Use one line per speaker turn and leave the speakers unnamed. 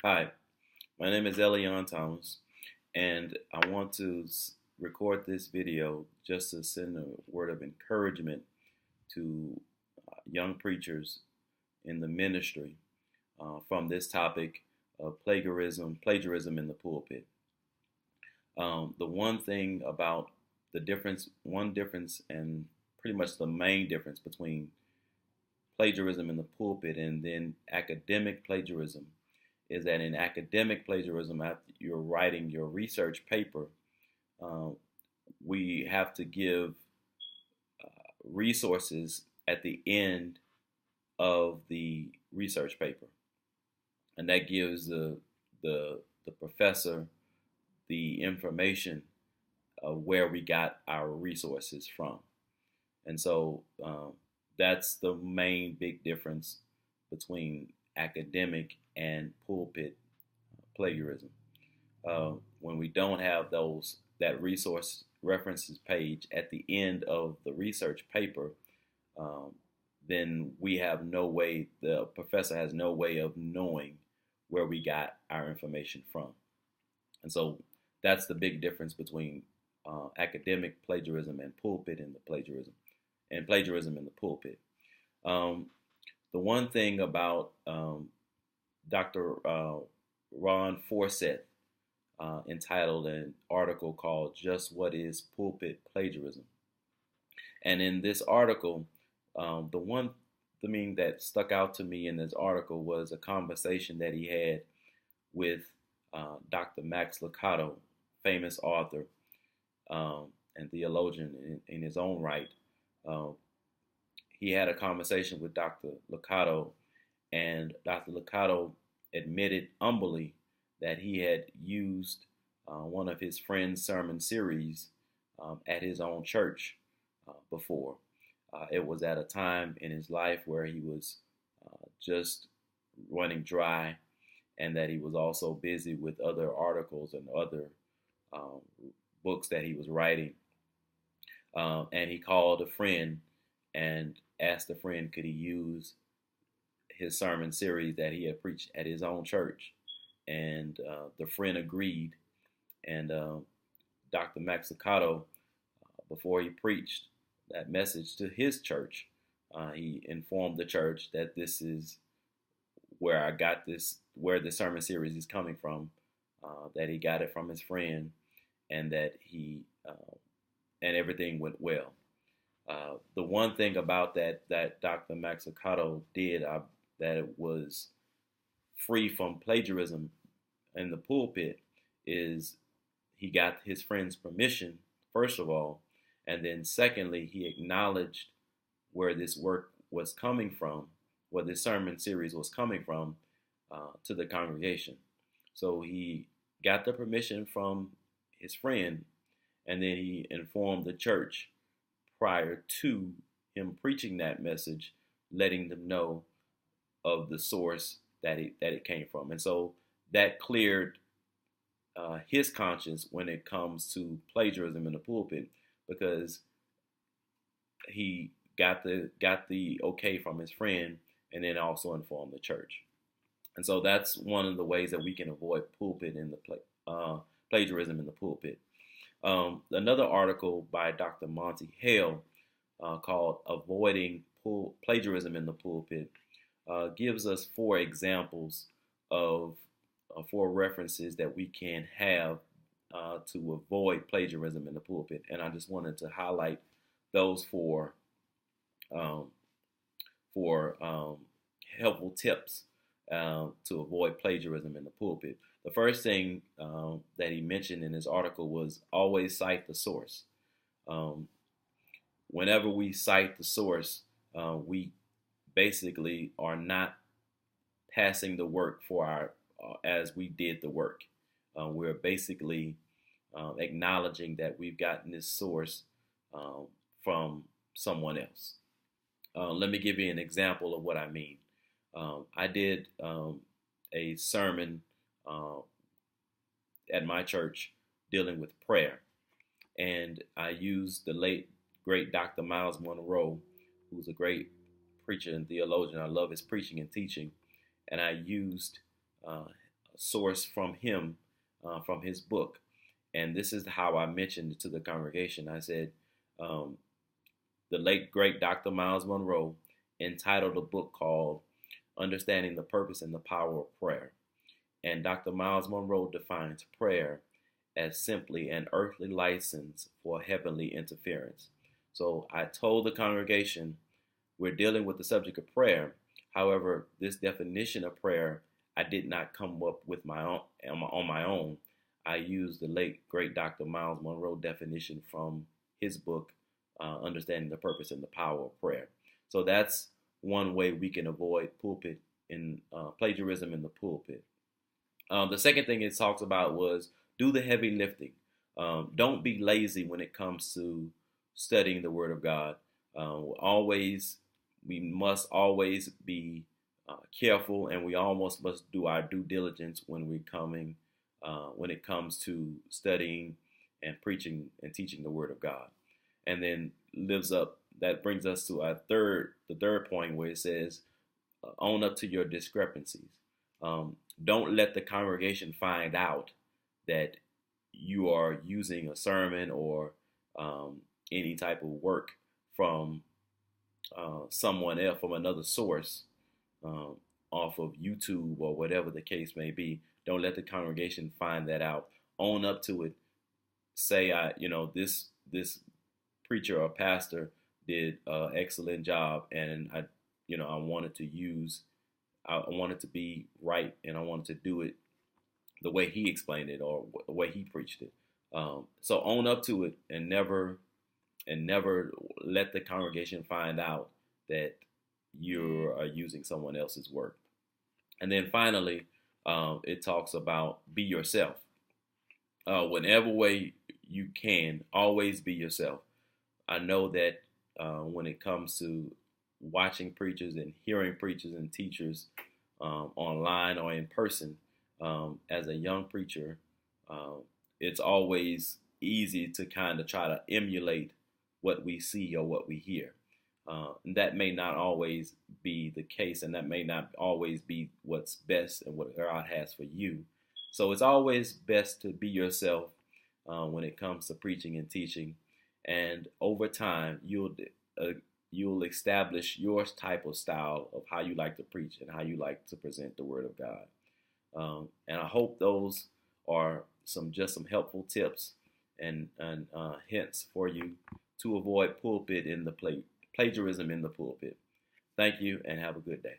Hi, my name is Elion Thomas, and I want to record this video just to send a word of encouragement to young preachers in the ministry from this topic of plagiarism in the pulpit. The one thing about one difference, and pretty much the main difference between plagiarism in the pulpit and then academic plagiarism is that in academic plagiarism, after you're writing your research paper, uh, we have to give resources at the end of the research paper, and that gives the professor the information of where we got our resources from. And so that's the main big difference between academic and pulpit plagiarism. When we don't have that resource references page at the end of the research paper, um, then we have no way, the professor has no way of knowing where we got our information from. And so that's the big difference between academic plagiarism and pulpit in the plagiarism and plagiarism in the pulpit. Um, the one thing about Dr. Ron Forsett entitled an article called "Just What Is Pulpit Plagiarism?" And in this article, the one thing that stuck out to me in this article was a conversation that he had with Dr. Max Lucado, famous author and theologian in his own right. Uh, he had a conversation with Dr. Lucado, and Dr. Lucado admitted humbly that he had used one of his friend's sermon series at his own church before. It was at a time in his life where he was just running dry, and that he was also busy with other articles and other um, books that he was writing. And he called a friend and asked the friend, could he use his sermon series that he had preached at his own church? And the friend agreed. And Dr. Max Lucado, before he preached that message to his church, he informed the church that this is where I got this, where the sermon series is coming from, that he got it from his friend, and that and everything went well. The one thing about that Dr. Max Lucado did, that it was free from plagiarism in the pulpit, is he got his friend's permission, first of all, and then secondly, he acknowledged where this work was coming from, where this sermon series was coming from, to the congregation. So he got the permission from his friend, and then he informed the church prior to him preaching that message, letting them know of the source that it came from. And so that cleared his conscience when it comes to plagiarism in the pulpit, because he got the okay from his friend, and then also informed the church. And so that's one of the ways that we can avoid pulpit in the plagiarism in the pulpit. Another article by Dr. Monty Hale called "Avoiding Plagiarism in the Pulpit" gives us 4 examples of 4 references that we can have to avoid plagiarism in the pulpit. And I just wanted to highlight those um, for helpful tips to avoid plagiarism in the pulpit. The first thing that he mentioned in his article was always cite the source. Um, Whenever we cite the source, we basically are not passing the work for our as we did the work. We're basically acknowledging that we've gotten this source from someone else. Let me give you an example of what I mean. I did a sermon uh, at my church dealing with prayer, and I used the late great Dr. Miles Monroe, who's a great preacher and theologian. I love his preaching and teaching, and I used source from him, from his book. And this is how I mentioned to the congregation. I said, the late great Dr. Miles Monroe entitled a book called Understanding the Purpose and the Power of Prayer. And Dr. Miles Monroe defines prayer as simply an earthly license for heavenly interference. So I told the congregation we're dealing with the subject of prayer. However, this definition of prayer I did not come up with on my own. I used the late great Dr. Miles Monroe definition from his book, Understanding the Purpose and the Power of Prayer. So that's one way we can avoid plagiarism in the pulpit. The second thing it talks about was do the heavy lifting. Don't be lazy when it comes to studying the Word of God. We must always be careful, and we almost must do our due diligence when it comes to studying and preaching and teaching the Word of God. And then that brings us to the third point, where it says, own up to your discrepancies. Don't let the congregation find out that you are using a sermon or any type of work from someone else, from another source, off of YouTube or whatever the case may be. Don't let the congregation find that out. Own up to it. Say, this preacher or pastor did an excellent job, and I wanted to be right, and I wanted to do it the way he explained it or the way he preached it. So own up to it, and never let the congregation find out that you are using someone else's work. And then finally, it talks about be yourself. Whenever way you can, always be yourself. I know that when it comes to watching preachers and hearing preachers and teachers online or in person, as a young preacher, it's always easy to kind of try to emulate what we see or what we hear. And that may not always be the case, and that may not always be what's best and what God has for you. So it's always best to be yourself when it comes to preaching and teaching. And over time, you'll establish your type of style of how you like to preach and how you like to present the Word of God. And I hope those are some helpful tips and hints for you to avoid plagiarism in the pulpit. Thank you, and have a good day.